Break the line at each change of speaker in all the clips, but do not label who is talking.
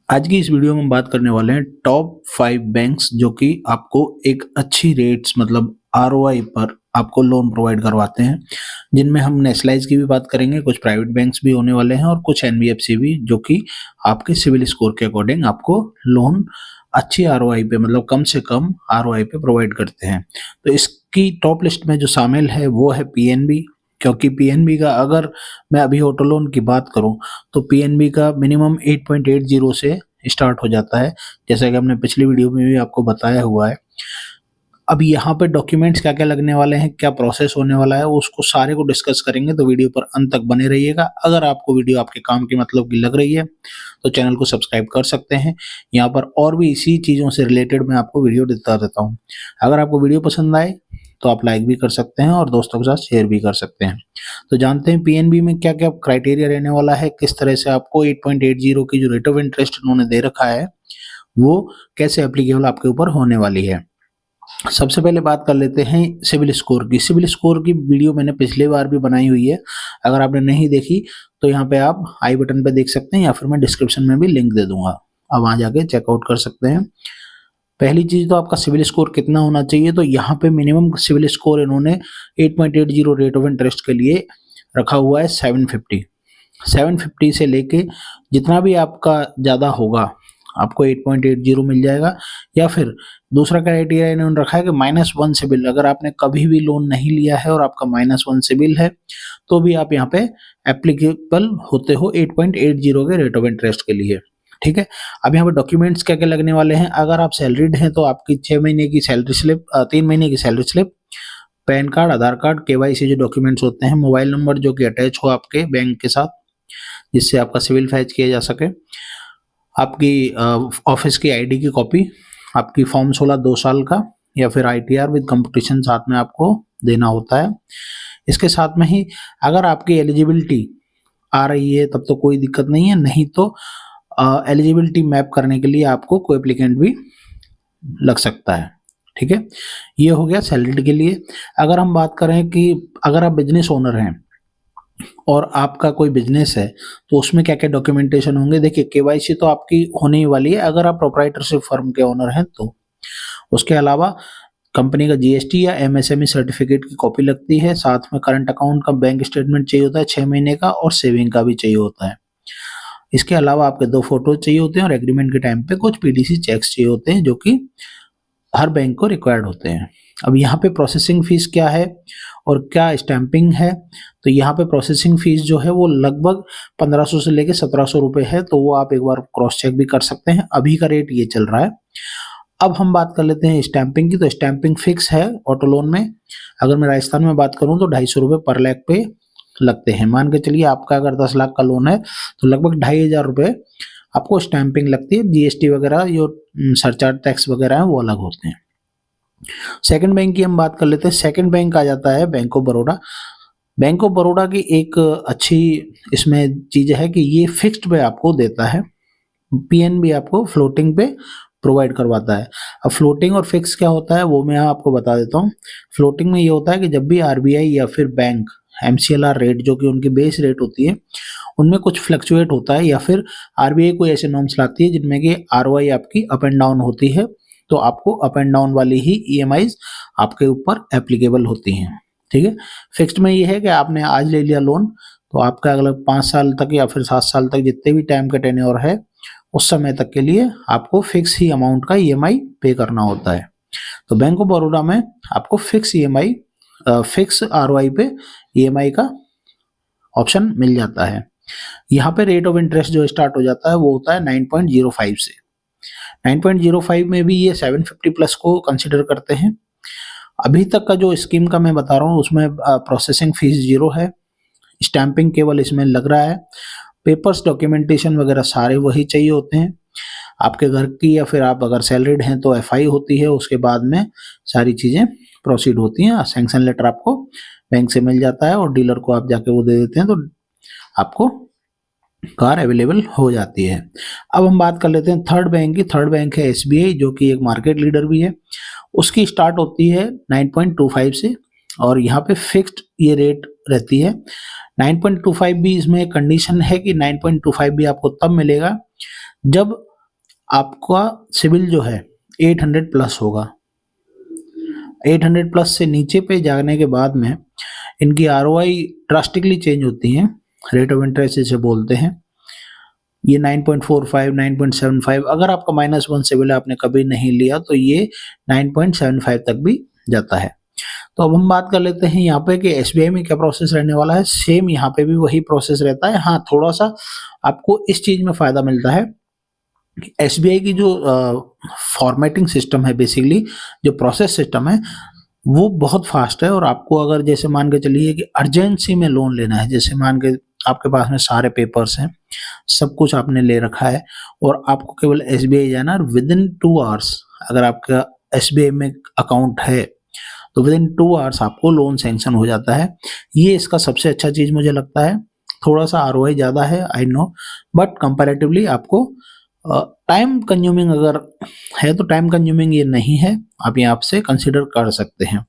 आज की इस वीडियो में हम बात करने वाले हैं टॉप 5 बैंक्स जो कि आपको एक अच्छी रेट्स मतलब आरओआई पर आपको लोन प्रोवाइड करवाते हैं, जिनमें हम नेशनलाइज की भी बात करेंगे, कुछ प्राइवेट बैंक्स भी होने वाले हैं और कुछ एनबीएफसी भी जो कि आपके सिविल स्कोर के अकॉर्डिंग आपको लोन अच्छी आरओआई पे मतलब कम से कम आरओआई पे प्रोवाइड करते हैं। तो इसकी टॉप लिस्ट में जो शामिल है वो है पीएनबी, क्योंकि पीएनबी का अगर मैं अभी ऑटो लोन की बात करूं तो पीएनबी का मिनिमम 8.80 से स्टार्ट हो जाता है, जैसा कि हमने पिछली वीडियो में भी आपको बताया हुआ है। अब यहाँ पे डॉक्यूमेंट्स क्या क्या लगने वाले हैं, क्या प्रोसेस होने वाला है, उसको सारे को डिस्कस करेंगे, तो वीडियो पर अंत तक बने रहिएगा। अगर आपको वीडियो आपके काम की मतलब की लग रही है तो चैनल को सब्सक्राइब कर सकते हैं। यहाँ पर और भी इसी चीज़ों से रिलेटेड मैं आपको वीडियो देता रहता हूँ। अगर आपको वीडियो पसंद आए तो आप लाइक भी कर सकते हैं और दोस्तों के साथ शेयर भी कर सकते हैं। तो जानते हैं पीएनबी में क्या क्या क्राइटेरिया रहने वाला है, किस तरह से आपको 8.80 की जो रेट ऑफ इंटरेस्ट उन्होंने दे रखा है वो कैसे एप्लीकेबल आपके ऊपर होने वाली है। सबसे पहले बात कर लेते हैं सिविल स्कोर की। सिविल स्कोर की वीडियो मैंने पिछली बार भी बनाई हुई है, अगर आपने नहीं देखी तो यहाँ पे आप आई बटन पे देख सकते हैं या फिर मैं डिस्क्रिप्शन में भी लिंक दे दूंगा, अब वहां जाके चेकआउट कर सकते हैं। पहली चीज तो आपका सिविल स्कोर कितना होना चाहिए, तो यहाँ पे मिनिमम सिविल स्कोर इन्होंने 8.80 रेट ऑफ इंटरेस्ट के लिए रखा हुआ है 750। 750 से लेके जितना भी आपका ज़्यादा होगा आपको 8.80 मिल जाएगा। या फिर दूसरा क्राइटेरिया इन्होंने रखा है कि -1 सिबिल, अगर आपने कभी भी लोन नहीं लिया है और आपका -1 सिबिल है तो भी आप यहाँ पे एप्लीकेबल होते हो 8.80 के रेट ऑफ इंटरेस्ट के लिए। ठीक है, अब यहाँ पे डॉक्यूमेंट्स क्या क्या लगने वाले हैं। अगर आप सैलरीड हैं तो आपकी 6 महीने की सैलरी स्लिप, 3 महीने की सैलरी स्लिप, पैन कार्ड, आधार कार्ड, केवाईसी जो डॉक्यूमेंट्स होते हैं, मोबाइल नंबर जो कि अटैच हो आपके बैंक के साथ जिससे आपका सिविल फैच किया जा सके, आपकी ऑफिस की आईडी की कॉपी, आपकी फॉर्म 16 2 साल का या फिर आईटीआर विद कंपटीशन साथ में आपको देना होता है। इसके साथ में ही अगर आपकी एलिजिबिलिटी आ रही है तब तो कोई दिक्कत नहीं है, नहीं तो एलिजिबिलिटी मैप करने के लिए आपको कोई एप्लीकेंट भी लग सकता है। ठीक है, ये हो गया सैलरीड के लिए। अगर हम बात करें कि अगर आप बिजनेस ओनर हैं और आपका कोई बिजनेस है तो उसमें क्या क्या डॉक्यूमेंटेशन होंगे। देखिए, केवाईसी तो आपकी होने ही वाली है अगर आप प्रोप्राइटरशिप फर्म के ओनर हैं तो। उसके अलावा कंपनी का जीएसटी या एमएसएमई सर्टिफिकेट की कॉपी लगती है, साथ में करंट अकाउंट का बैंक स्टेटमेंट चाहिए होता है 6 महीने का, और सेविंग का भी चाहिए होता है। इसके अलावा आपके 2 फोटो चाहिए होते हैं और एग्रीमेंट के टाइम पे कुछ पीडीसी चेक्स चाहिए होते हैं जो कि हर बैंक को रिक्वायर्ड होते हैं। अब यहाँ पे प्रोसेसिंग फीस क्या है और क्या स्टैंपिंग है, तो यहाँ पे प्रोसेसिंग फीस जो है वो लगभग 1500 से लेके 1700 रुपए है, तो वो आप एक बार क्रॉस चेक भी कर सकते हैं, अभी का रेट ये चल रहा है। अब हम बात कर लेते हैं स्टैंपिंग की, तो स्टैंपिंग फिक्स है ऑटो लोन में। अगर मैं राजस्थान में बात करूं तो 250 रुपये पर लाख पे लगते हैं। मान के चलिए आपका अगर 10 लाख का लोन है तो लगभग 2500 रुपये आपको स्टैंपिंग लगती है। जीएसटी वगैरह जो सरचार्ज टैक्स वगैरह है वो अलग होते हैं। सेकंड बैंक की हम बात कर लेते हैं। सेकंड बैंक आ जाता है bank of Baroda. Bank of Baroda की एक अच्छी इसमें चीज है कि ये फिक्स्ड पे आपको देता है, पीएनबी आपको फ्लोटिंग पे प्रोवाइड करवाता है। अब फ्लोटिंग और फिक्स क्या होता है वो मैं आपको बता देता हूँ। फ्लोटिंग में ये होता है कि जब भी आरबीआई या फिर बैंक एमसीएलआर रेट जो कि उनकी बेस रेट होती है उनमें कुछ फ्लक्चुएट होता है, या फिर आरबीआई कोई ऐसे नॉर्म्स लाती है जिनमें कि आरओआई आपकी अप एंड डाउन होती है, तो आपको अप एंड डाउन वाली ही ईएमआईज आपके ऊपर एप्लीकेबल होती हैं। ठीक है, फिक्स्ड में ये है कि आपने आज ले लिया लोन तो आपका अगले 5 साल तक या फिर 7 साल तक जितने भी टाइम का टेन्योर है उस समय तक के लिए आपको फिक्स ही अमाउंट का ईएमआई पे करना होता है। तो बैंक ऑफ बड़ौदा में आपको फिक्स ईएमआई, फिक्स आरओआई पे ईएमआई का ऑप्शन मिल जाता है। यहाँ पे रेट ऑफ इंटरेस्ट जो स्टार्ट हो जाता है वो होता है 9.05 से। 9.05 में भी ये 750 प्लस को कंसिडर करते हैं। अभी तक का जो स्कीम का मैं बता रहा हूँ उसमें प्रोसेसिंग फीस 0 है, स्टैंपिंग केवल इसमें लग रहा है, पेपर्स डॉक्यूमेंटेशन वगैरह सारे वही चाहिए होते हैं। आपके घर की या फिर आप अगर सैलरीड हैं तो एफआई होती है, उसके बाद में सारी चीज़ें प्रोसीड होती हैं। सैंक्शन लेटर आपको बैंक से मिल जाता है और डीलर को आप जाके वो दे देते हैं तो आपको कार अवेलेबल हो जाती है। अब हम बात कर लेते हैं थर्ड बैंक की। थर्ड बैंक है एसबीआई जो कि एक मार्केट लीडर भी है। उसकी स्टार्ट होती है 9.25 से और यहाँ पे फिक्स्ड ये रेट रहती है। 9.25 भी इसमें कंडीशन है कि 9.25 भी आपको तब मिलेगा जब आपका सिविल जो है 800 प्लस होगा। 800 प्लस से नीचे पे जाने के बाद में इनकी आरओआई ड्रास्टिकली चेंज होती है, रेट ऑफ इंटरेस्ट इसे बोलते हैं। ये 9.45, 9.75, अगर आपका -1 सिविल आपने कभी नहीं लिया तो ये 9.75 तक भी जाता है। तो अब हम बात कर लेते हैं यहाँ पे कि एसबीआई में क्या प्रोसेस रहने वाला है। सेम यहाँ पे भी वही प्रोसेस रहता है। हाँ, थोड़ा सा आपको इस चीज में फायदा मिलता है। एसबीआई की जो फॉर्मेटिंग सिस्टम है, बेसिकली जो प्रोसेस सिस्टम है वो बहुत फास्ट है। और आपको अगर जैसे मान के चलिए कि अर्जेंसी में लोन लेना है, जैसे मान के आपके पास में सारे पेपर्स हैं, सब कुछ आपने ले रखा है और आपको केवल एसबीआई जाना है, विद इन 2 आवर्स अगर आपका एसबीआई में अकाउंट है तो विद इन 2 आवर्स आपको लोन सैंक्शन हो जाता है। ये इसका सबसे अच्छा चीज मुझे लगता है। थोड़ा सा आरओआई ज्यादा है, आई नो, बट कंपैरेटिवली आपको टाइम कंज्यूमिंग अगर है तो टाइम कंज्यूमिंग ये नहीं है, आप यहाँ से कंसिडर कर सकते हैं।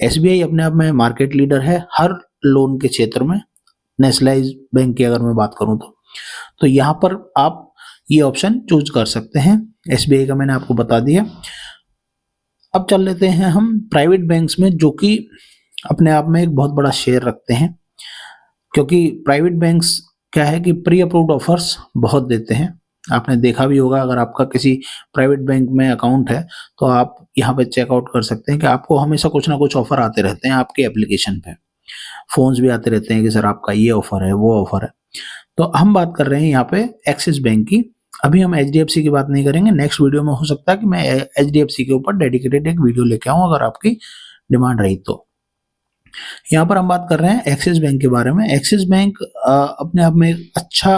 एसबीआई अपने आप में मार्केट लीडर है हर लोन के क्षेत्र में। नेशनलाइज बैंक की अगर मैं बात करूं तो यहाँ पर आप ये ऑप्शन चूज कर सकते हैं। एसबीआई का मैंने आपको बता दिया। अब चल लेते हैं हम प्राइवेट बैंक्स में, जो कि अपने आप में एक बहुत बड़ा शेयर रखते हैं, क्योंकि प्राइवेट बैंक्स क्या है कि प्री अप्रूव्ड ऑफर्स बहुत देते हैं। आपने देखा भी होगा, अगर आपका किसी प्राइवेट बैंक में अकाउंट है तो आप यहाँ पे चेकआउट कर सकते हैं कि आपको हमेशा कुछ ना कुछ ऑफर आते रहते हैं आपके एप्लीकेशन पे। फोन्स भी आते रहते हैं कि सर आपका ये ऑफर है, वो ऑफर है। तो हम बात कर रहे हैं यहाँ पे एक्सिस बैंक की। अभी हम एचडीएफसी की बात नहीं करेंगे। नेक्स्ट वीडियो में हो सकता है कि मैं एचडीएफसी के ऊपर डेडिकेटेड एक वीडियो लेके आऊँ, अगर आपकी डिमांड रही तो। यहाँ पर हम बात कर रहे हैं एक्सिस बैंक के बारे में। एक्सिस बैंक अपने आप में एक अच्छा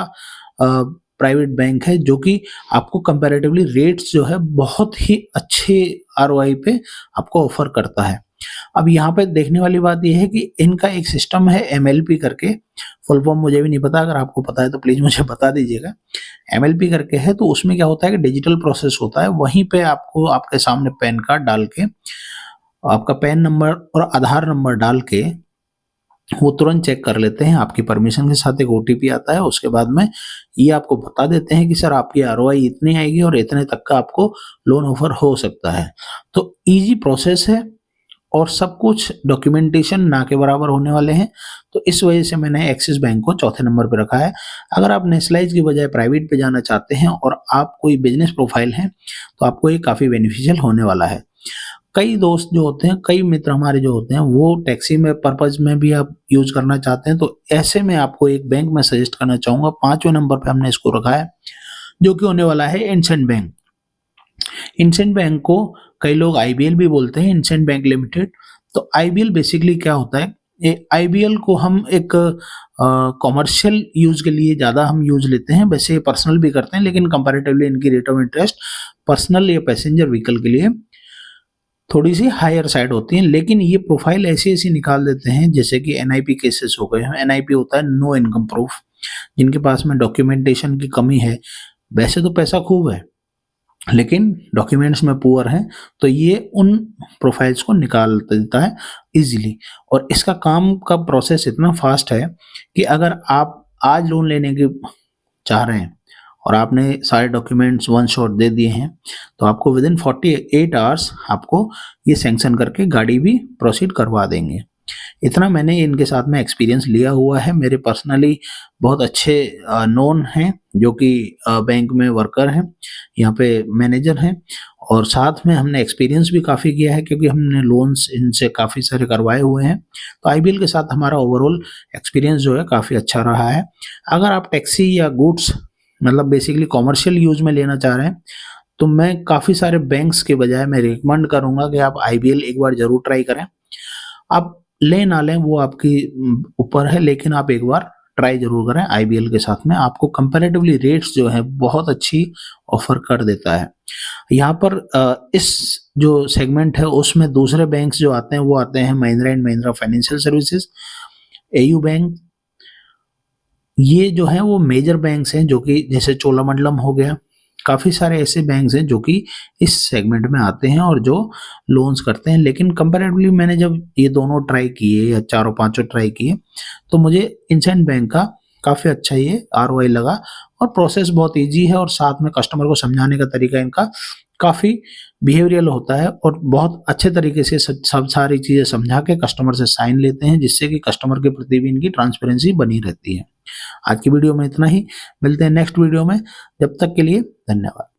प्राइवेट बैंक है, जो कि आपको कंपैरेटिवली रेट्स जो है बहुत ही अच्छे आरओआई पे आपको ऑफर करता है। अब यहाँ पे देखने वाली बात यह है कि इनका एक सिस्टम है एमएलपी करके, फुल फॉर्म मुझे भी नहीं पता, अगर आपको पता है तो प्लीज मुझे बता दीजिएगा। एमएलपी करके है, तो उसमें क्या होता है कि डिजिटल प्रोसेस होता है। वहीं पे आपको आपके सामने पैन कार्ड डाल के, आपका पैन नंबर और आधार नंबर डाल के वो तुरंत चेक कर लेते हैं। आपकी परमिशन के साथ एक ओटीपी आता है। उसके बाद में ये आपको बता देते हैं कि सर आपकी आरओआई इतनी आएगी और इतने तक का आपको लोन ऑफर हो सकता है। तो इजी प्रोसेस है और सब कुछ डॉक्यूमेंटेशन ना के बराबर होने वाले हैं। तो इस वजह से मैंने एक्सिस बैंक को चौथे नंबर पर रखा है। अगर आप नेशनलाइज की बजाय प्राइवेट पे जाना चाहते हैं और आप कोई बिजनेस प्रोफाइल हैं तो आपको ये काफ़ी बेनिफिशियल होने वाला है। कई दोस्त जो होते हैं, कई मित्र हमारे जो होते हैं, वो टैक्सी में पर्पज में भी आप यूज करना चाहते हैं, तो ऐसे में आपको एक बैंक में सजेस्ट करना चाहूँगा। 5वें नंबर पे हमने इसको रखा है, जो कि होने वाला है इंडसइंड बैंक। इंडसइंड बैंक को कई लोग आईबीएल भी बोलते हैं, इंडसइंड बैंक लिमिटेड। तो आईबीएल बेसिकली क्या होता है, आईबीएल को हम एक कॉमर्शियल यूज के लिए ज़्यादा हम यूज लेते हैं, वैसे पर्सनल भी करते हैं, लेकिन कंपैरेटिवली इनकी रेट ऑफ इंटरेस्ट पर्सनल या पैसेंजर व्हीकल के लिए थोड़ी सी हायर साइड होती है। लेकिन ये प्रोफाइल ऐसी ऐसी निकाल देते हैं, जैसे कि एनआईपी केसेस हो गए हैं। एनआईपी होता है नो इनकम प्रूफ, जिनके पास में डॉक्यूमेंटेशन की कमी है। वैसे तो पैसा खूब है लेकिन डॉक्यूमेंट्स में पुअर हैं, तो ये उन प्रोफाइल्स को निकाल देता है इजीली। और इसका काम का प्रोसेस इतना फास्ट है कि अगर आप आज लोन लेने की चाह रहे हैं और आपने सारे डॉक्यूमेंट्स वन शॉट दे दिए हैं, तो आपको विद इन 48 आवर्स आपको ये सैंक्शन करके गाड़ी भी प्रोसीड करवा देंगे। इतना मैंने इनके साथ में एक्सपीरियंस लिया हुआ है। मेरे पर्सनली बहुत अच्छे नोन हैं जो कि बैंक में वर्कर हैं, यहाँ पे मैनेजर हैं, और साथ में हमने एक्सपीरियंस भी काफ़ी किया है क्योंकि हमने लोन्स इनसे काफ़ी सारे करवाए हुए हैं। तो आईबीएल के साथ हमारा ओवरऑल एक्सपीरियंस जो है काफ़ी अच्छा रहा है। अगर आप टैक्सी या गुड्स मतलब बेसिकली कॉमर्शियल यूज में लेना चाह रहे हैं, तो मैं काफ़ी सारे बैंक्स के बजाय मैं रिकमेंड करूंगा कि आप आईबीएल एक बार जरूर ट्राई करें। आप लें ना लें वो आपकी ऊपर है, लेकिन आप एक बार ट्राई जरूर करें आईबीएल के साथ में। आपको कंपैरेटिवली रेट्स जो है बहुत अच्छी ऑफर कर देता है। यहाँ पर इस जो सेगमेंट है उसमें दूसरे बैंक्स जो आते हैं वो आते हैं Mahindra and Mahindra financial services, AU bank. ये जो है वो मेजर बैंक्स हैं, जो कि जैसे चोलामंडलम हो गया। काफ़ी सारे ऐसे बैंक्स हैं जो कि इस सेगमेंट में आते हैं और जो लोन्स करते हैं। लेकिन कंपैरेटिवली मैंने जब ये दोनों ट्राई किए या चारों पांचों ट्राई किए, तो मुझे इंडसइंड बैंक का काफ़ी अच्छा ये आरओआई लगा और प्रोसेस बहुत ईजी है और साथ में कस्टमर को समझाने का तरीका इनका काफ़ी बिहेवियरल होता है और बहुत अच्छे तरीके से सब सारी चीज़ें समझा के कस्टमर से साइन लेते हैं, जिससे कि कस्टमर के प्रति भी इनकी ट्रांसपेरेंसी बनी रहती है। आज की वीडियो में इतना ही, मिलते हैं नेक्स्ट वीडियो में, जब तक के लिए धन्यवाद।